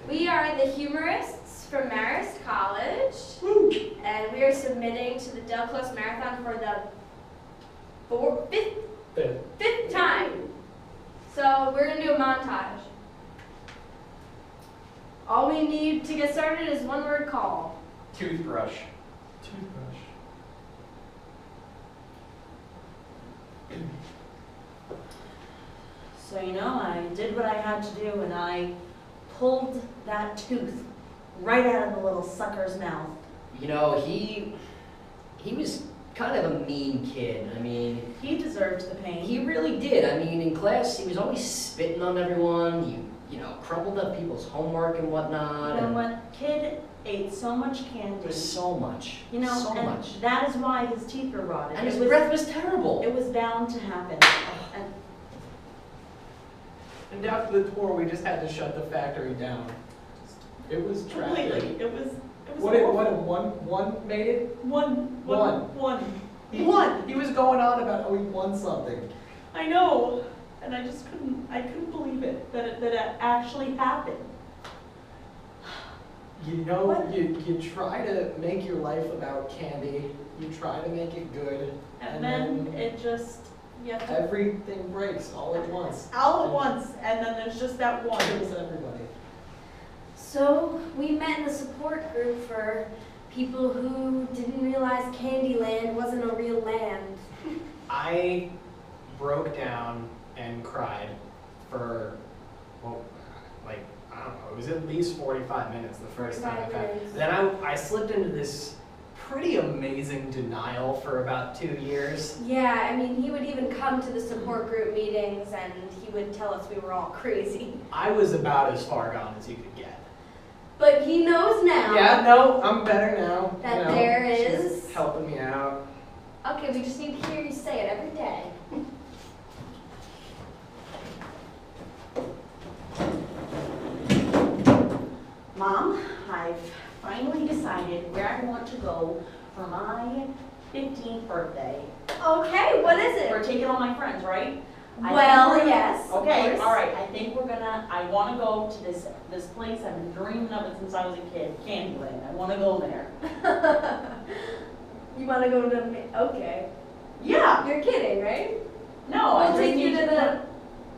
We are the Humarists from Marist College, and we are submitting to the Del Close Marathon for the fifth time. So we're going to do a montage. All we need to get started is one word call. Toothbrush. Toothbrush. So, you know, I did what I had to do and I pulled that tooth right out of the little sucker's mouth. You know, he was kind of a mean kid. I mean, He deserved the pain. he really did. I mean, in class, he was always spitting on everyone. You know, crumpled up people's homework and whatnot. You know and what? Kid ate so much candy. So much. You know, so and much. that is why his teeth were rotted. And his breath was terrible. It was bound to happen. And after the tour, we just had to shut the factory down. It was tragic. Completely. It was What one made it? One. He was going on about how he won something. I know. And I just couldn't believe it, that it actually happened. You know, What? you try to make your life about candy. You try to make it good. And then it just, everything breaks all at once. all at once, and then there's just that one. Kills everybody. So we met in the support group for people who didn't realize Candyland wasn't a real land. I broke down and cried for, well, like, I don't know, it was at least 45 minutes the first time I 45 had. minutes. Then I slipped into this pretty amazing denial for about 2 years. Yeah, I mean, he would even come to the support group meetings and he would tell us we were all crazy. I was about as far gone as you could get. But he knows now. Yeah, no, I'm better now. That you know, there she's is- helping me out. Okay, we just need to hear you say it every day. Mom, I've finally decided where I want to go for my 15th birthday. Okay, what is We're it? taking all my friends, right? Well, yes. of Okay, course. all right. I think I want to go to this place. I've been dreaming of it since I was a kid, Candyland. I want to go there. You want to go to, okay. Yeah. You're kidding, right? No, We'll I take you to the,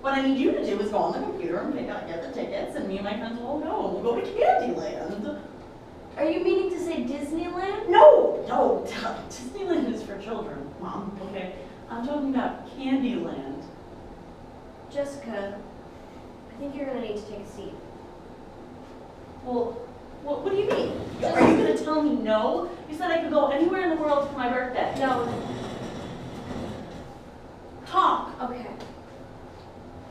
What I need you to do is go on the computer and get the tickets, and me and my friends will go. We'll go to Candyland. are you meaning to say Disneyland? No, Disneyland is for children, Mom. Okay, I'm talking about Candyland. Jessica, I think you're going to need to take a seat. Well, what do you mean? Are you going to tell me no? You said I could go anywhere in the world for my birthday. No. Talk. Okay.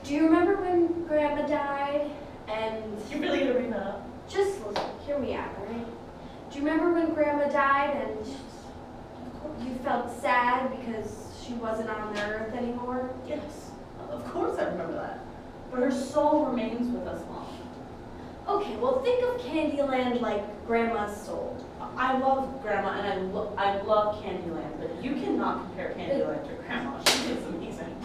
Do you remember when Grandma died and... You really gonna bring that up? Just listen, hear me out, all right? Do you remember when Grandma died and you felt sad because she wasn't on the earth anymore? Yes, of course I remember that. But her soul remains with us, Mom. Okay, well think of Candyland like Grandma's soul. I love Grandma and I love Candyland, but you cannot compare Candyland to Grandma. She is amazing.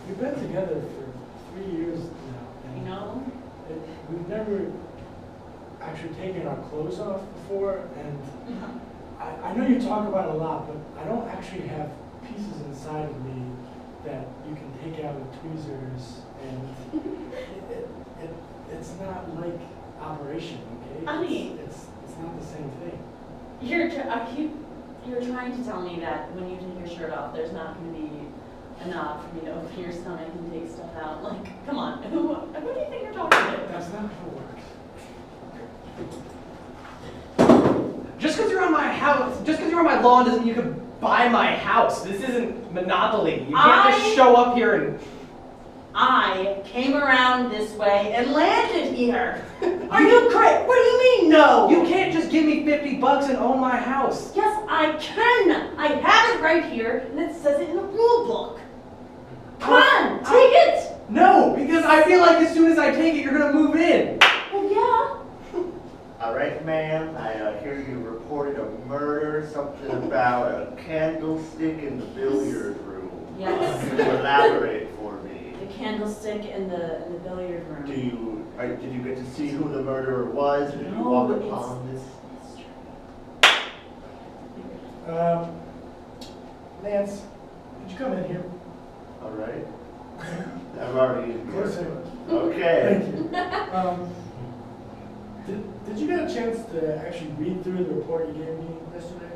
We've been together for 3 years now, You and know? we've never actually taken our clothes off before, and I know you talk about it a lot, but I don't actually have pieces inside of me that you can take out with tweezers, and it's not like operation, okay? I mean- It's not the same thing. You're trying to tell me that when you take your shirt off, there's not going to be enough for me to open your stomach and take stuff out. Like, come on, who do you think you're talking to? That's not how it works. Just because you're on my house, just because you're on my lawn doesn't mean you can buy my house. This isn't Monopoly. You can't just show up here and... I came around this way and landed here. Are you crazy? What do you mean, no? You can't just give me $50 and own my house. Yes, I can. I have it right here, and it says it in the rule book. Come on, take it. No, because I feel like as soon as I take it, you're gonna move in. Well, yeah. All right, ma'am, I hear you reported a murder, something about a candlestick in the billiard room. Yes. Can you elaborate for me? The candlestick in the billiard room. Did you get to see who the murderer was? Or did you walk upon this? Lance, could you come in here? All right. I'm already in Closer. here. Okay. Thank you. Did you get a chance to actually read through the report you gave me yesterday?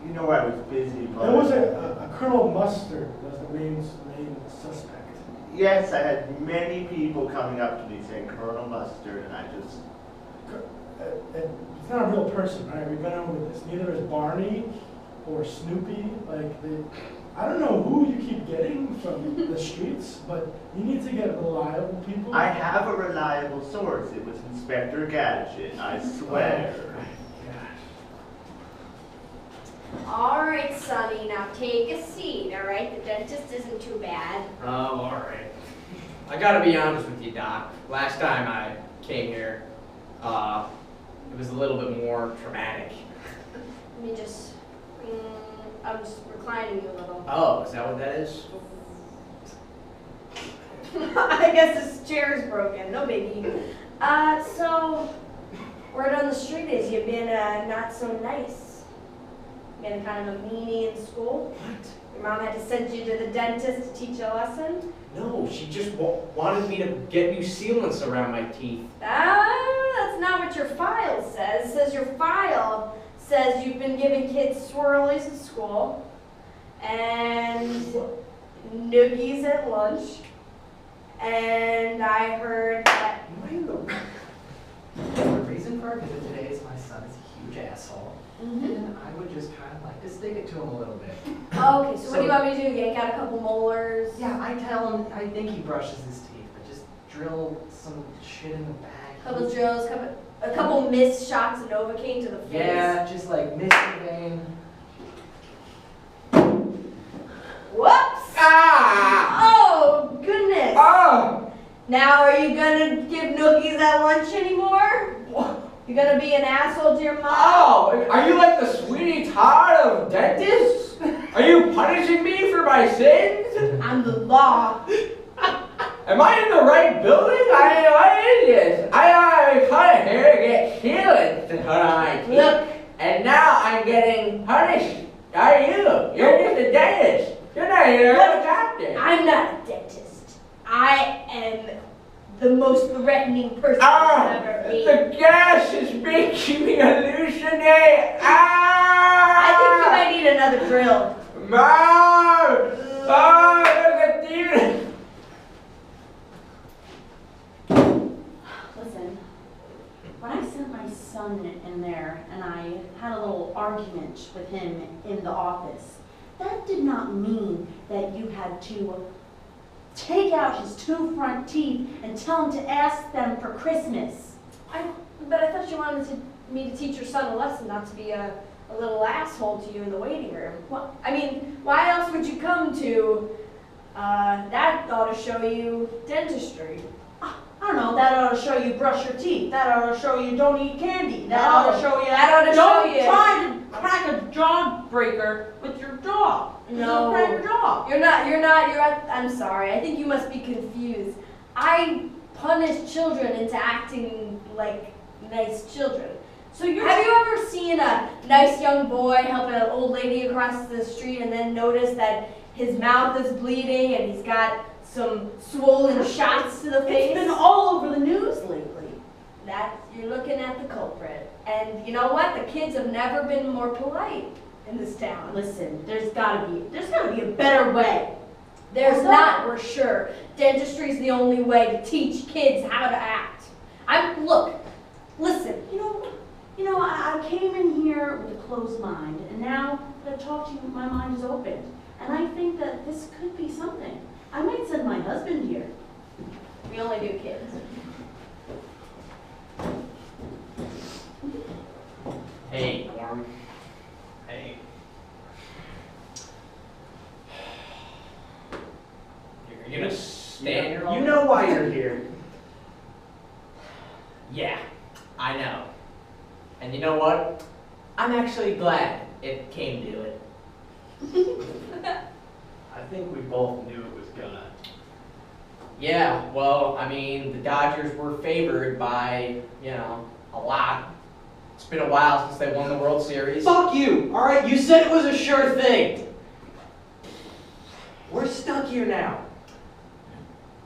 You know I was busy, but... There was a Colonel Mustard was the main suspect. Yes, I had many people coming up to me saying Colonel Mustard, and I just... It's not a real person, right? We've been over this. Neither is Barney or Snoopy. I don't know who you keep getting from the streets, but you need to get reliable people. I have a reliable source. It was Inspector Gadget, I swear. All right, Sonny, now take a seat, all right? The dentist isn't too bad. Oh, all right. I gotta be honest with you, Doc. Last time I came here, it was a little bit more traumatic. Let me just, I'm just reclining you a little. Oh, is that what that is? I guess this chair is broken, no biggie. So, word on the street is you've been not so nice. Been kind of a meanie in school. What? Your mom had to send you to the dentist to teach you a lesson. No, she just wanted me to get new sealants around my teeth. That's not what your file says. It says your file says you've been giving kids swirlies at school and noogies at lunch. And I heard that... The reason for our visit today is my son is a huge asshole. And I would just kind of like to stick it to him a little bit. Okay, so what do you want me to do? Yank out a couple molars? Yeah, I tell him I think he brushes his teeth, but just drill some shit in the back. Couple drills, a couple missed shots of Novocaine to the face. Yeah, just like miss the vein. Whoops! Ah! Oh, goodness. Oh! Now are you gonna give noogies at lunch anymore? You gonna be an asshole to your mom? Oh! Are you like the Sweeney Todd of dentists? Are you punishing me for my sins? I'm the law. Am I in the right building? What is this? I cut hair to get sealants to put on my teeth. Look. And now I'm getting punished. Are you? You're just a dentist. You're not even a doctor. I'm not a dentist. I am the most threatening person I've ever met. The gas is making me hallucinate. Ah! I think you might need another drill. Mom! Oh, there's a demon. Listen, when I sent my son in there and I had a little argument with him in the office, that did not mean that you had to take out his 2 front teeth and tell him to ask them for Christmas. But I thought you wanted me to teach your son a lesson, not to be a little asshole to you in the waiting room. What? I mean, why else would you come to, that ought to show you dentistry. I don't know, that ought to show you brush your teeth. That ought to show you don't eat candy. That ought to show you that ought to don't show you. try to crack a jawbreaker with your jaw. No. Crack your jaw. I'm sorry, I think you must be confused. I punish children into acting like nice children. So have you ever seen a nice young boy help an old lady across the street and then notice that his mouth is bleeding and he's got some swollen shots to the face? It's been all over the news lately. You're looking at the culprit. And you know what? The kids have never been more polite in this town. Listen, there's gotta be a better way. There's not, we're sure. Dentistry is the only way to teach kids how to act. Listen. You know, I came in here with a closed mind, and now that I've talked to you, my mind is open. And I think that this could be something. I might send my husband here. We only do kids. Hey, Norm. Hey. You're gonna stand here all You know why you're here. Yeah, I know. And you know what? I'm actually glad it came to it. I think we both knew it was gonna. Yeah, well, I mean, the Dodgers were favored by, a lot. It's been a while since they won the World Series. Fuck you! Alright, you said it was a sure thing! We're stuck here now.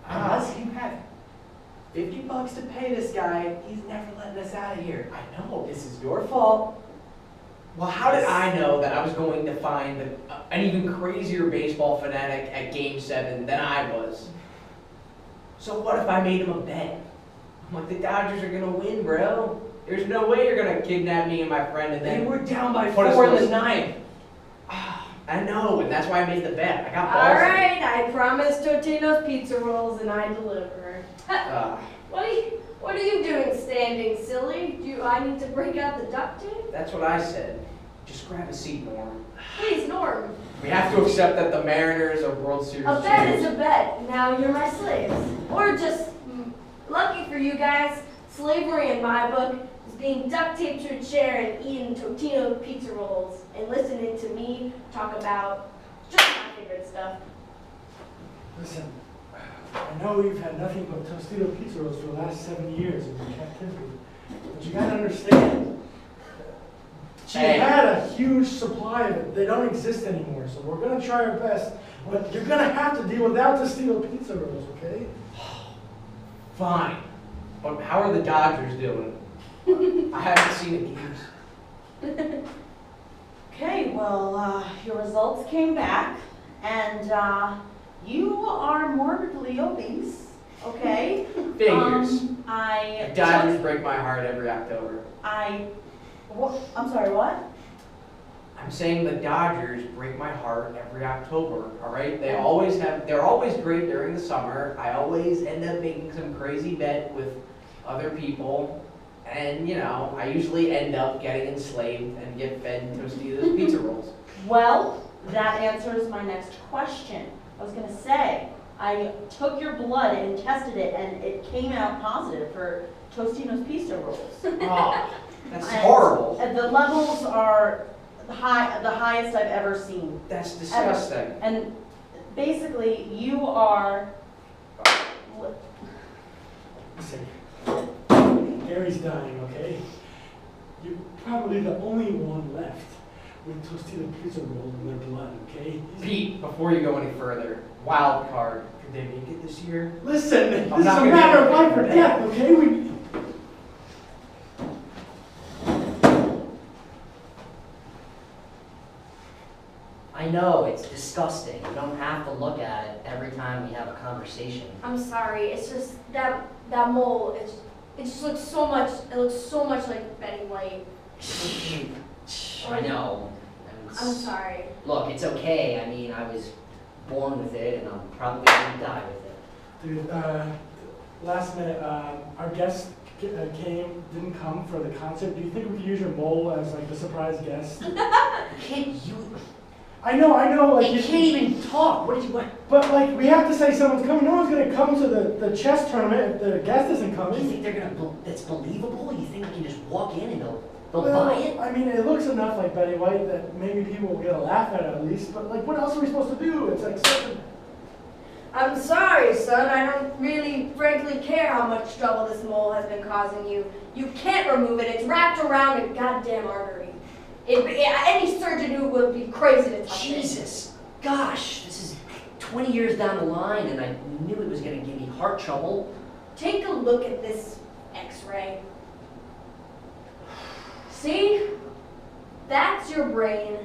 Unless you have $50 to pay this guy, he's never letting us out of here. I know, this is your fault. Well, how did I know that I was going to find an even crazier baseball fanatic at Game 7 than I was? So what if I made him a bet? I'm like, the Dodgers are gonna win, bro. There's no way you're gonna kidnap me and my friend and They then were down by put us 4 in on the ninth. I know, and that's why I made the bet. I got balls. Alright, I promised Totino's pizza rolls and I delivered. What are you doing standing, silly? Do I need to break out the duct tape? That's what I said. Just grab a seat, Norm. Please, Norm. We have to accept that the Mariners are World Series A bet is a bet. Now you're my slaves. Or just, lucky for you guys, slavery in my book is being duct taped to a chair and eating Totino pizza rolls and listening to me talk about just my favorite stuff. Listen, I know you've had nothing but Tostito pizza rolls for the last 7 years of your captivity, but you gotta understand, she had a huge supply of it. They don't exist anymore, so we're gonna try our best, but you're gonna have to deal without Tostito pizza rolls, okay? Fine. But how are the Dodgers doing? I haven't seen the games. Okay, well, your results came back, and you are morbidly obese, okay? Figures. I The Dodgers break my heart every October. I'm sorry, what? I'm saying the Dodgers break my heart every October, all right? They're always great during the summer. I always end up making some crazy bet with other people. And, I usually end up getting enslaved and get fed Tostitos pizza rolls. Well, that answers my next question. I was gonna say, I took your blood and tested it, and it came out positive for Tostino's pizza rolls. Oh, that's And- horrible. And the levels are the highest I've ever seen. That's disgusting. And basically, you are. Listen, Gary's dying, okay? You're probably the only one left with Tostito pizza rolls in their blood, okay? Pete, before you go any further, wild card. Could they make it this year? Listen, this is a not gonna matter of get life or it. death, okay? I know, it's disgusting. You don't have to look at it every time we have a conversation. I'm sorry. It's just that mole. It just looks so much. It looks so much like Betty White. I know. I'm sorry. Look, it's okay. I mean, I was born with it, and I'm probably going to die with it. Dude, last minute, our guest didn't come for the concert. Do you think we could use your mole as like the surprise guest? I know, like You can't even talk. What did you want? But like we have to say someone's coming. No one's gonna come to the chess tournament if the guest isn't You coming. think they're gonna? That's believable? You think they can just walk in and they'll Well, buy it? I mean, it looks enough like Betty White that maybe people will get a laugh at least. But like, what else are we supposed to do? It's like such a... I'm sorry, son. I don't really, frankly, care how much trouble this mole has been causing you. You can't remove it. It's wrapped around a goddamn artery. Any surgeon who would be crazy to touch it. Jesus, gosh, this is 20 years down the line, and I knew it was gonna give me heart trouble. Take a look at this X-ray. See? That's your brain.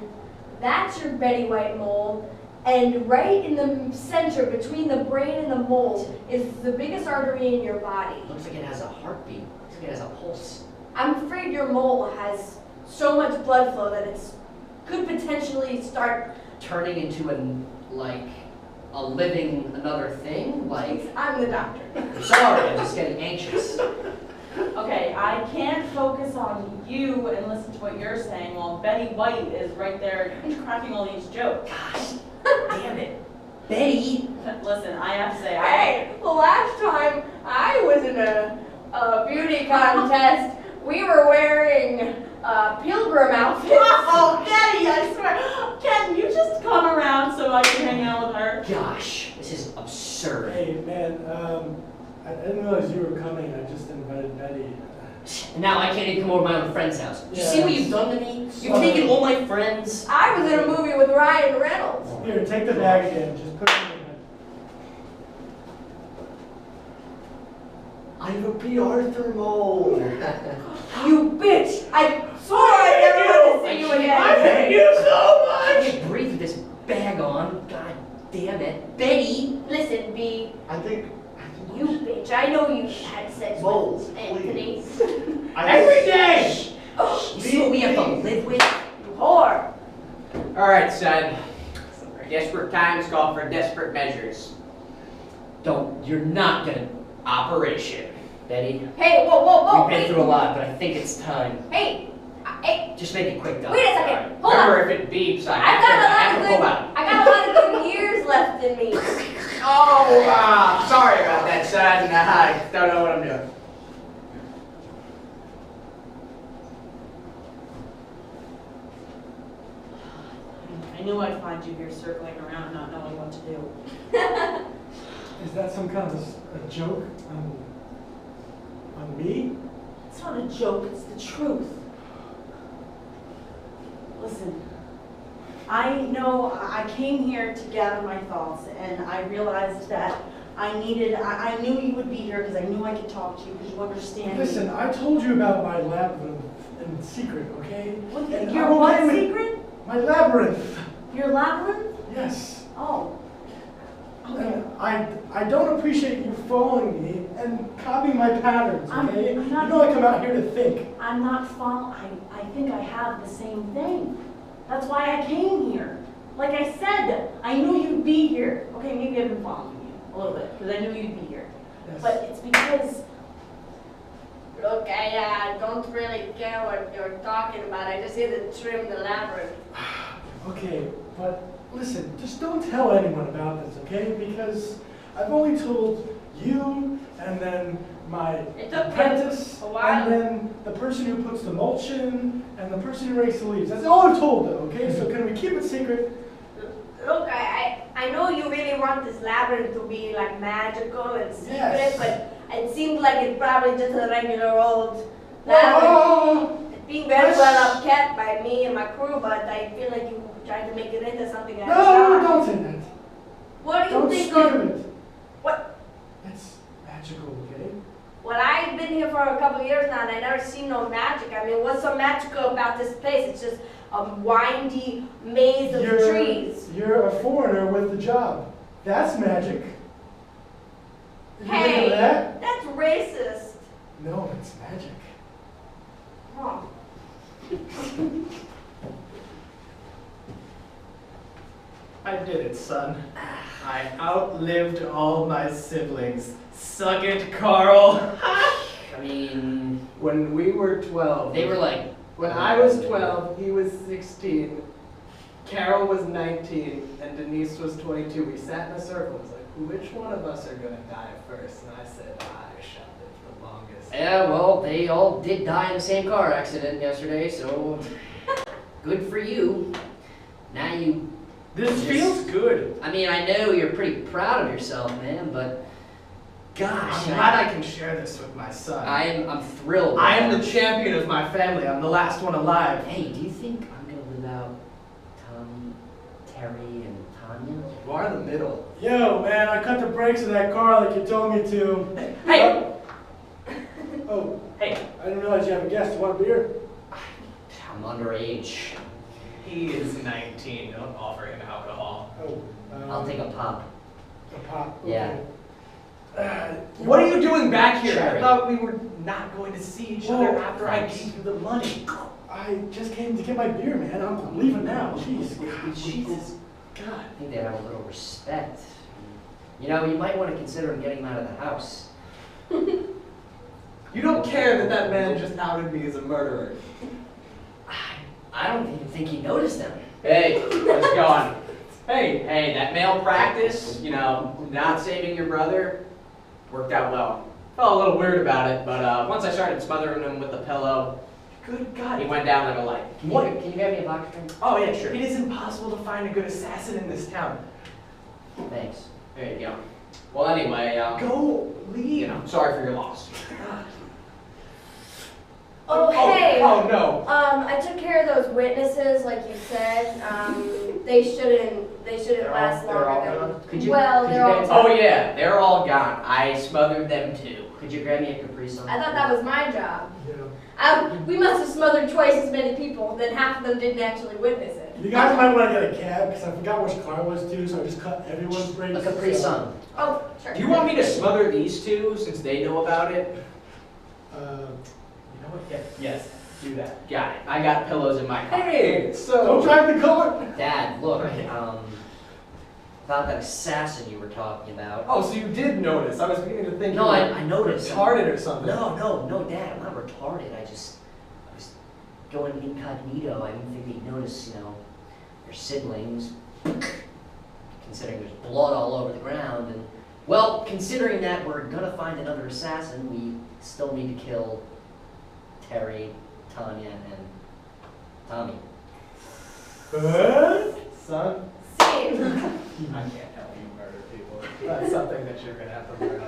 That's your Betty White mole. And right in the center, between the brain and the mole, is the biggest artery in your body. Looks like it has a heartbeat. Looks like it has a pulse. I'm afraid your mole has so much blood flow that it could potentially start. Turning into a living another thing? Like, I'm the doctor. I'm sorry, I'm just getting anxious. Okay, I can't focus on you and listen to what you're saying while Betty White is right there cracking all these jokes. Gosh, damn it. Betty! Listen, I have to say, Hey, the last time I was in a beauty contest, we were wearing pilgrim outfits. Oh, Betty, I swear. Can you just come around so I can hang out with her? Gosh, this is absurd. absurd. Hey, man, I didn't realize you were coming. I just invited Betty. And now I can't even come over to my own friend's house. You see what you've done to me? You've Sorry. taken all my friends. I was in a movie with Ryan Reynolds. Here, take the bag again. Just put it in your I have a PR thermal. You bitch! I swore I'd never want to see you again. I hate you so I much. can't breathe with this bag on. God damn it. Betty! Listen, B, I think you bitch. I know you had sex Moles, with Anthony. Every day. You see what we have to live with? You whore. All right, son. Desperate times call for desperate measures. You're not gonna. Operation. Betty, Hey, whoa, we've been hey, through a lot, but I think it's time. hey, hey, Just make it quick, Doc. wait a second, hold on. Remember, if it beeps, I I have to pull got out. a lot of good years left in me. Oh, sorry about that, son. I don't know what I'm doing. I knew I'd find you here circling around, not knowing what to do. Is that some kind of a joke on me? It's not a joke, it's the truth. Listen, I know I came here to gather my thoughts, and I realized that I knew you would be here because I knew I could talk to you because you understand me. Listen, I told you about my labyrinth in secret, okay? What, And your I'm what okay with- secret? My labyrinth. Your labyrinth? Yes. Oh. Okay. And I don't appreciate you following me and copying my patterns, okay? I'm not- You know I come out here to think. I'm not following. I think I have the same thing. That's why I came here. Like I said, I knew you'd be here. Okay, maybe I've been following you a little bit because I knew you'd be here. Yes. But it's because Look, I don't really care what you're talking about. I just need to trim the labyrinth. Okay, but listen, just don't tell anyone about this, okay? Because I've only told you and then my It took apprentice a while. and then the person who puts the mulch in and the person who rakes the leaves. That's all I've told them, okay? So can we keep it secret? Look, I know you really want this labyrinth to be like magical and secret, Yes. but it seems like it's probably just a regular old labyrinth. Oh, It's being very well upkept by me and my crew, but I feel like you tried to make it into something that's no, not. don't say that. What do you Don't think speak of of it. what? It's magical, okay? Well, I've been here for a couple of years now, and I never seen no magic. I mean, what's so magical about this place? It's just a windy maze of trees. You're a foreigner with the job. That's magic. Did you think Hey, of that? that's racist. No, it's magic. Huh. I did it, son. I outlived all my siblings. Suck it, Carl. I mean, When we were 12. they were like, When I was 12, he was 16. Carol was 19, and Denise was 22. We sat in a circle. It was like, which one of us are gonna die first? And I said, I shall live the longest. yeah, well, they all did die in the same car accident yesterday, so good for you. Now you, This feels good. I mean, I know you're pretty proud of yourself, man, but gosh, I'm glad I can share this with my son. I'm thrilled. I am the champion of my family. I'm the last one alive. Hey, do you think I'm gonna live out Tommy, Terry, and Tanya? You are the middle. Yo, man, I cut the brakes of that car like you told me to. Hey! Oh, Hey, I didn't realize you have a guest. You want a beer? I'm underage. He is 19. Don't offer him alcohol. Oh, I'll take a pop. a pop. Yeah. Okay. What are you doing back here? Cherry. I thought we were not going to see each other Whoa, after I thanks. gave you the money. I just came to get my beer, man. I'm leaving now. Jeez. Jesus. God. I think they'd have a little respect. You know, you might want to consider getting him out of the house. You don't care that that man just outed me as a murderer. I don't even think he noticed them. Hey, how's it going? Hey, that male practice, you know, not saving your brother, worked out well. Felt a little weird about it, but once I started smothering him with the pillow, Good God. he went down like a light. Can What? you get me a box drink? Oh yeah, sure. It is impossible to find a good assassin in this town. Thanks. There you go. Well, anyway, Go leave. sorry for your loss. Oh, hey. Oh, no. I took care of those witnesses, like you said. They shouldn't last They're all longer gone? than. Could you- Well, could you they're all. guys- Oh yeah, they're all gone. I smothered them too. Could you grab me a Capri Sun? I thought that was my job. Yeah. We must have smothered twice as many people, then half of them didn't actually witness it. You guys might want to get a cab, because I forgot which car it was too, so I just cut everyone's brakes. A Capri so- Sun. Oh, sure. Do you want me to smother these two since they know about it? Uh, You know what? Yes, do that. Got it. I got pillows in my car. Hey, don't so. drive the car! Dad, look, about that assassin you were talking about. Oh, so you did notice. I was beginning to think No, you I noticed. retarded or something. No, Dad, I'm not retarded. I was going incognito. I didn't think they'd notice, your siblings. Considering there's blood all over the ground, and well, considering that we're gonna find another assassin, we still need to kill Terry, Tanya, and Tommy. What? Son, Same. I can't help you murder people. That's something that you're gonna have to learn